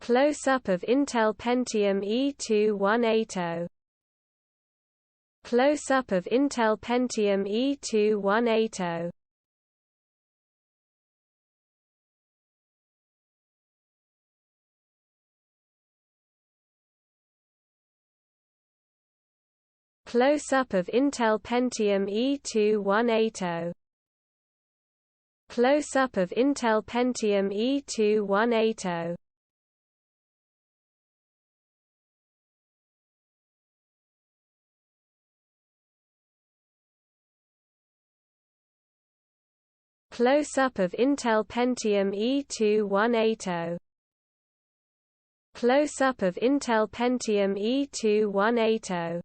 Close-up of Intel Pentium E2180. Close-up of Intel Pentium E2180. Close-up of Intel Pentium E2180. Close-up of Intel Pentium E2180. Close-up of Intel Pentium E2180. Close-up of Intel Pentium E2180.